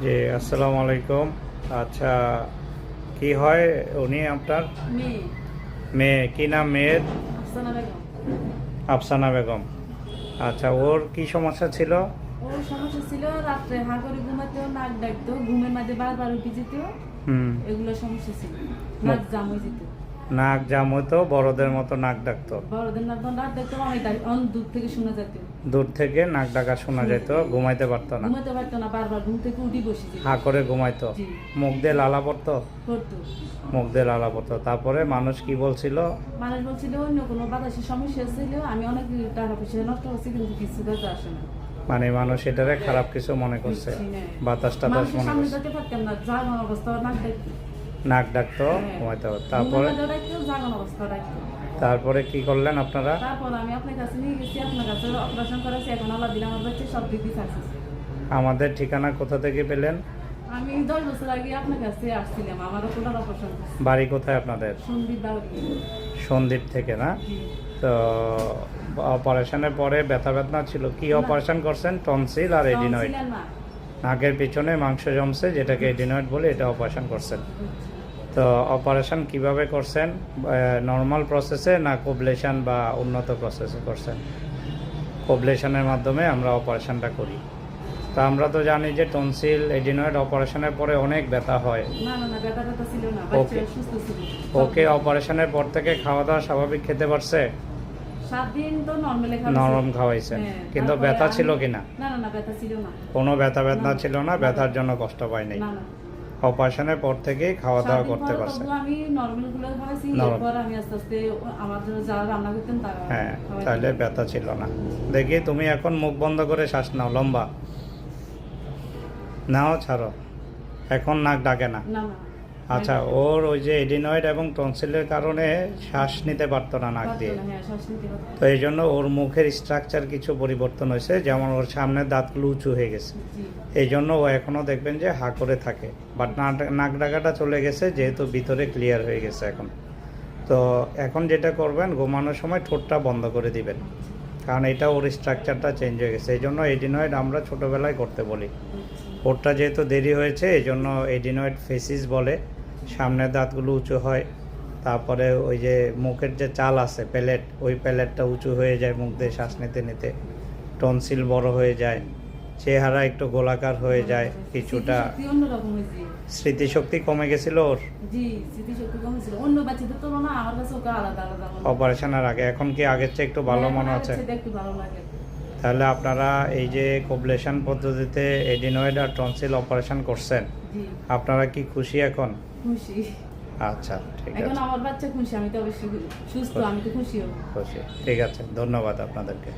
জি, আসসালামু আলাইকুম। আচ্ছা, কি হয় উনি আপনার? মেয়ে মেয়ে, কি নাম মেয়ের? আফসানা বেগম। আফসানা বেগম। আচ্ছা, ওর কি সমস্যা ছিল? ওর সমস্যা ছিল রাত্রে হা করে ঘুমাতেও, নাক ডাকতো, ঘুমের মাঝে বারবার উঠে যেত। হুম। এগুলো সমস্যা ছিল। নাক জাম হয়ে যেত। নাক জাম হতো, বড়দের মতো নাক ডাকতো। বড়দের নাক ডাকতো, অনেক দূর থেকে শোনা যেত। দূর থেকে নাক ডাকা শোনা যেত, ঘুমাইতে পারতো না। ঘুমাতে পারতো না, বারবার ঘুম থেকে উঠে বসে যেত। হা করে ঘুমাইতো। জি। মুখ দিয়ে লালা পড়তো। করতো। মুখ দিয়ে লালা পড়তো। তারপরে মানুষ কি বলছিল? মানুষ বলছিল অন্য কোনো বাতাসের সমস্যা ছিল, আমি অনেক টাকা পয়সা নষ্ট করছি, কিন্তু কিছু কাজে আসে না। মানে মানুষ এটারে খারাপ কিছু মনে করছে, বাতাস টাতাস মানুষের মনে সামনে করছে। যেতে পারতাম না, জাগানো অবস্থা নাক ডাকতো। নাক ডাকতো, হ্যাঁ। ঘুমাইতে পারতো। তারপরে ঘুমের মাঝেও ডাকতো, জাগানো অবস্থা ডাকতো। তারপরে কি করলেন আপনারা? তারপর আমি আপনার কাছে নিয়ে গেছি, আপনার কাছে অপারেশন করেছি, এখন আল্লাহ দিলে আমার বাচ্চা সব দিক দিয়ে সাকসেস। আমাদের ঠিকানা কোথা থেকে পেলেন? আমি 10 বছর আগে আপনার কাছে আসছিলাম, আমারও কোটার অপারেশন করছি। বাড়ি কোথায় আপনাদের? সন্দীপ বাউরি। সন্দ্বীপ থেকে না? জি। তো অপারেশনের পরে ব্যথা বেদনা ছিল? কি অপারেশন করছেন? টনসিল আর এডিনয়েড। ছিলেন না। নাকের পিছনে মাংস জমছে, যেটাকে এডিনয়েড বলে, এটা অপারেশন করছেন। তো অপারেশন কিভাবে করছেন? নর্মাল প্রসেসে না কোবলেশন বা উন্নত প্রসেসে করছেন? কোবলেশনের মাধ্যমে আমরা অপারেশনটা করি। তো আমরা তো জানি যে টনসিল এডিনয়েড অপারেশনের পরে অনেক ব্যথা হয়। না না না, ব্যথা ছিল না, বাচ্চা সুস্থ ছিল। ওকে অপারেশনের পর থেকে খাওয়া দাওয়া স্বাভাবিক খেতে পারছে? 7 দিন তো নরমালি খাওয়া। নরম খাওয়াইছেন, কিন্তু তারপরে ব্যথা ছিল আমি- কিনা? না না না, ব্যথা ছিল না। কোনো ব্যথা বেদনা না। ছিল না, ব্যথার জন্য কষ্ট পাইনি। না না। অপারেশনের পর থেকেই খাওয়া 7 দাওয়া দিন করতে পরে পারছেন। তবু আমি নরমাল গুলো খাওয়াইছি, নরম। এরপর আমি আস্তে আস্তে আমার জন্য যারা রান্না করতেন তারা হ্যাঁ, খাওয়াইতেন। তাহলে ব্যথা ছিল না। দেখি, তুমি এখন মুখ বন্ধ করে শ্বাস নাও, লম্বা নাও, ছাড়ো। এখন নাক ডাকে না? না না। আচ্ছা, ওর ওই যে এডিনয়েড এবং টনসিলের কারণে শ্বাস নিতে পারতো না নাক দিয়ে। হ্যাঁ, শ্বাস নিতে পারতো। তো এই জন্য ওর মুখের স্ট্রাকচার কিছু পরিবর্তন হয়েছে, যেমন ওর সামনের দাঁতগুলো উঁচু হয়ে গেছে। জি। এই জন্য ও এখনও দেখবেন যে হা করে থাকে, বাট নাক ডাকাটা চলে গেছে, যেহেতু ভিতরে ক্লিয়ার হয়ে গেছে এখন। তো এখন যেটা করবেন, ঘুমানোর সময় ঠোঁটটা বন্ধ করে দিবেন, কারণ এটা ওর স্ট্রাকচারটা চেঞ্জ হয়ে গেছে। এই জন্য এডিনয়েড আমরা ছোটোবেলায় করতে বলি। ওরটা যেহেতু দেরি হয়েছে, এই জন্য এডিনয়েড ফেসিস বলে। সামনের দাঁতগুলো উঁচু হয়, তারপরে ওই যে মুখের যে চাল আছে, প্যালেট, ওই প্যালেটটা উঁচু হয়ে যায় মুখ দিয়ে শ্বাস নিতে নিতে। টনসিল বড় হয়ে যায়, চেহারা একটু গোলাকার হয়ে যায় কিছুটা। স্মৃতিশক্তি অন্যরকম হয়েছে। স্মৃতিশক্তি কমে গেছিল ওর জি, স্মৃতিশক্তি কম ছিল। অন্য বাচ্চাদের তুলনায় আমার কাছে ওকে আলাদা আলাদা মনে হয়। অপারেশনের আগে। এখন কি আগের চেয়ে একটু ভালো হ্যাঁ, মনে এখন হচ্ছে? আগের চেয়ে একটু ভালো লাগে। তাহলে আপনারা এই যে কোবলেশন পদ্ধতিতে এডিনয়েড আর টনসিল অপারেশন করছেন, জি, আপনারা কি খুশি এখন? খুশি। আচ্ছা, ঠিক এখন আছে, আমার বাচ্চা খুশি, আমি তো অবশ্যই সুস্থ, আমি তো খুশি হব। খুশি। ঠিক আছে, ধন্যবাদ আপনাদেরকে।